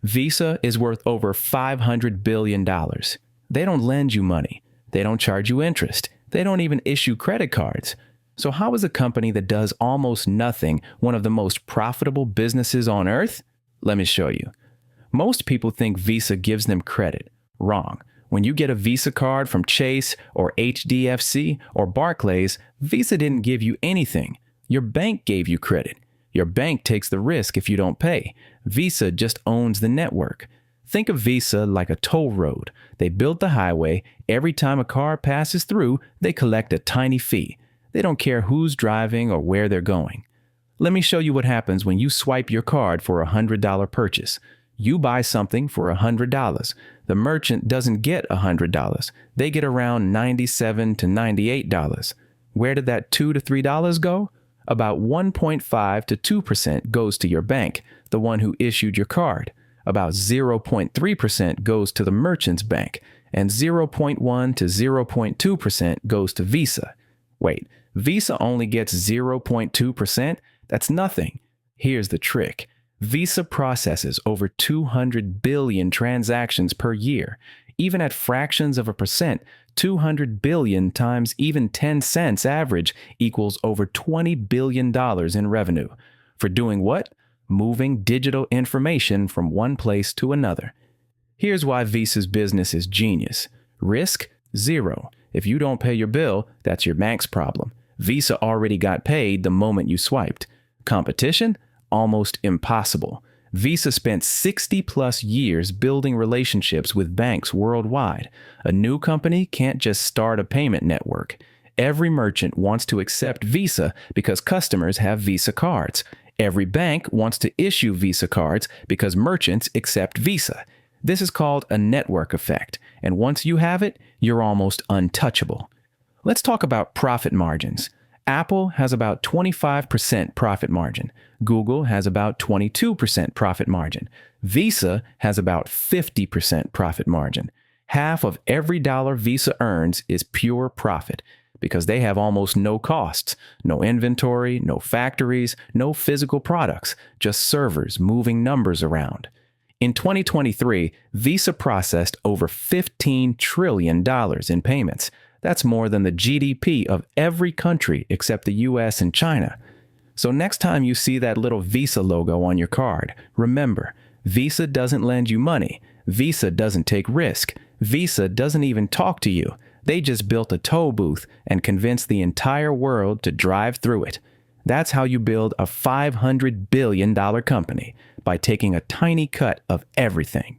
Visa is worth over $500 billion. They don't lend you money. They don't charge you interest. They don't even issue credit cards. So how is a company that does almost nothing one of the most profitable businesses on earth? Let me show you. Most people think Visa gives them credit. Wrong. When you get a Visa card from Chase or HDFC or Barclays, Visa didn't give you anything. Your bank gave you credit. Your bank takes the risk if you don't pay. Visa just owns the network. Think of Visa like a toll road. They built the highway. Every time a car passes through, they collect a tiny fee. They don't care who's driving or where they're going. Let me show you what happens when you swipe your card for a $100 purchase. You buy something for $100. The merchant doesn't get $100. They get around $97 to $98. Where did that $2 to $3 go? About 1.5 to 2% goes to your bank, the one who issued your card. About 0.3% goes to the merchant's bank, and 0.1 to 0.2% goes to Visa. Wait, Visa only gets 0.2%? That's nothing. Here's the trick. Visa processes over 200 billion transactions per year. Even at fractions of a percent, 200 billion times even 10 cents average equals over $20 billion in revenue. For doing what? Moving digital information from one place to another. Here's why Visa's business is genius. Risk? Zero. If you don't pay your bill, that's your bank's problem. Visa already got paid the moment you swiped. Competition? Almost impossible. Visa spent 60+ years building relationships with banks worldwide. A new company can't just start a payment network. Every merchant wants to accept Visa because customers have Visa cards. Every bank wants to issue Visa cards because merchants accept Visa. This is called a network effect, and once you have it, you're almost untouchable. Let's talk about profit margins. Apple has about 25% profit margin. Google has about 22% profit margin. Visa has about 50% profit margin. Half of every dollar Visa earns is pure profit because they have almost no costs, no inventory, no factories, no physical products, just servers moving numbers around. In 2023, Visa processed over $15 trillion in payments. That's more than the GDP of every country except the US and China. So next time you see that little Visa logo on your card, remember, Visa doesn't lend you money. Visa doesn't take risk. Visa doesn't even talk to you. They just built a toll booth and convinced the entire world to drive through it. That's how you build a $500 billion company, by taking a tiny cut of everything.